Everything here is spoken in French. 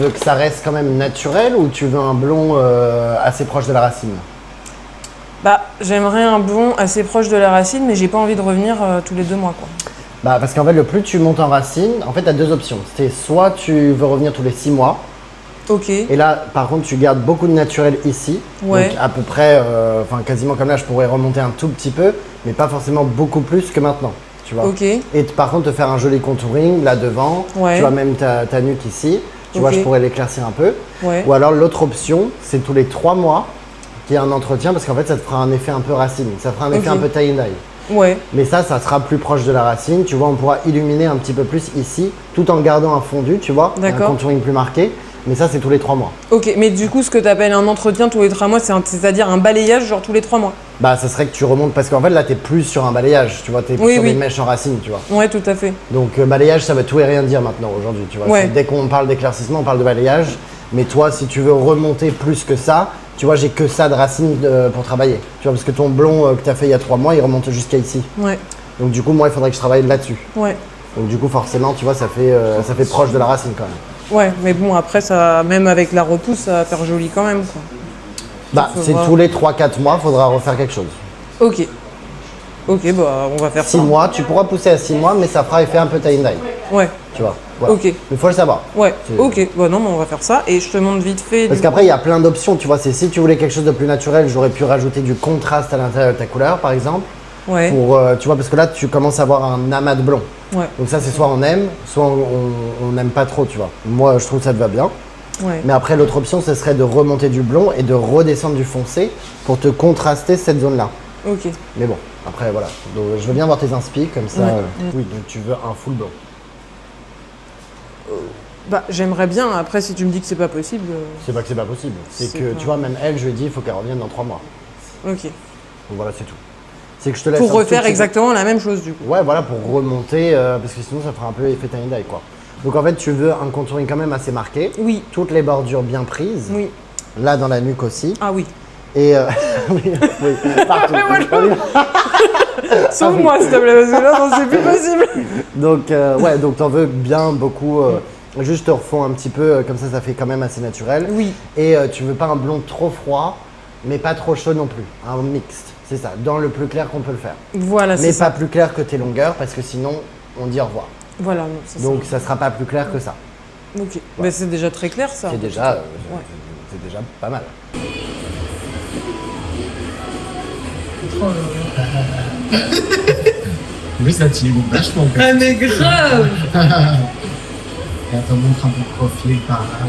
veux que ça reste quand même naturel ou tu veux un blond assez proche de la racine? Bah, j'aimerais un blond assez proche de la racine, mais j'ai pas envie de revenir tous les 2 mois, quoi. Bah, parce qu'en fait, le plus tu montes en racine, en fait, tu as 2 options. C'est soit tu veux revenir tous les 6 mois, Ok. et là, par contre, tu gardes beaucoup de naturel ici. Ouais. Donc, à peu près, enfin, quasiment comme là, je pourrais remonter un tout petit peu, mais pas forcément beaucoup plus que maintenant, tu vois. Ok. Et par contre, te faire un joli contouring là devant, Ouais. tu vois, même ta nuque ici, tu vois, Ok. je pourrais l'éclaircir un peu. Ouais. Ou alors, l'autre option, c'est tous les 3 mois qu'il y a un entretien, parce qu'en fait, ça te fera un effet un peu racine. Ça fera un effet Ok. un peu tie and dye. Ouais. Mais ça sera plus proche de la racine. Tu vois, on pourra illuminer un petit peu plus ici, tout en gardant un fondu, tu vois, et un D'accord. contouring plus marqué. Mais ça, c'est tous les 3 mois. Ok, mais du coup, ce que tu appelles un entretien tous les 3 mois, c'est-à-dire un balayage genre tous les 3 mois. Bah, ça serait que tu remontes, parce qu'en fait, là, t'es plus sur un balayage, tu vois, t'es Oui, sur oui. des mèches en racine, tu vois. Ouais, tout à fait. Donc, balayage, ça veut tout et rien dire maintenant, aujourd'hui, tu vois. Ouais. Dès qu'on parle d'éclaircissement, on parle de balayage. Mais toi, si tu veux remonter plus que ça, tu vois, j'ai que ça de racine pour travailler. Tu vois, parce que ton blond que t'as fait il y a 3 mois, il remonte jusqu'à ici. Ouais. Donc, du coup, moi, il faudrait que je travaille là-dessus. Ouais. Donc, du coup, forcément, tu vois, ça fait proche de la racine quand même. Ouais, mais bon, après, ça, même avec la repousse, ça va faire joli quand même, quoi. Bah, Faut c'est voir. tous les 3-4 mois, faudra refaire quelque chose. Ok. Ok, bah, on va faire 6 ça. mois, tu pourras pousser à 6 mois, mais ça fera effet un peu tie and dye, Ouais. tu vois. Voilà. Ok. Mais il faut le savoir. Ouais. C'est- Ok. Bah, non, mais on va faire ça. Et je te montre vite fait. Parce du qu'après, il y a plein d'options, tu vois. C'est si tu voulais quelque chose de plus naturel, j'aurais pu rajouter du contraste à l'intérieur de ta couleur, par exemple. coup. Ouais. Pour, tu vois, parce que là, tu commences à avoir un amas de blond. Ouais. Donc ça, c'est soit on aime, soit on n'aime pas trop, tu vois. Moi, je trouve que ça te va bien. Ouais. Mais après, l'autre option, ce serait de remonter du blond et de redescendre du foncé pour te contraster cette zone-là. Ok. Mais bon, après, voilà. Donc, je veux bien voir tes inspi, comme ça. Ouais. Oui, donc tu veux un full blond. Bah, j'aimerais bien. Après, si tu me dis que c'est pas possible. C'est pas que c'est pas possible. C'est C'est que, pas- tu vois, même elle, je lui ai dit, il faut qu'elle revienne dans 3 mois. Ok. Donc voilà, c'est tout. C'est que je te laisse Pour un tout refaire petit peu- exactement la même chose, du coup. Ouais, voilà, pour remonter, parce que sinon ça fera un peu effet tie and dye, quoi. Donc en fait, tu veux un contouring quand même assez marqué. Oui. Toutes les bordures bien prises. Oui. Là, dans la nuque aussi. Ah oui. Et oui, oui, partout. Sauve-moi, s'il te plaît, parce que là, non, c'est plus possible. Donc, ouais, donc t'en veux bien beaucoup. Juste te refond un petit peu, comme ça fait quand même assez naturel. Oui. Et tu veux pas un blond trop froid, mais pas trop chaud non plus. Un mixte, c'est ça, dans le plus clair qu'on peut le faire. Voilà, c'est Mais ça. pas plus clair que tes longueurs, parce que sinon, on dit au revoir. Voilà, non, c'est Donc ça sera pas plus clair que ça. ça. Ok. Mais c'est déjà très clair, ça. C'est déjà, Ouais. c'est déjà pas mal. Oui, ça tire vachement. Ah, mais grave. Et on te montre un peu de profil par là.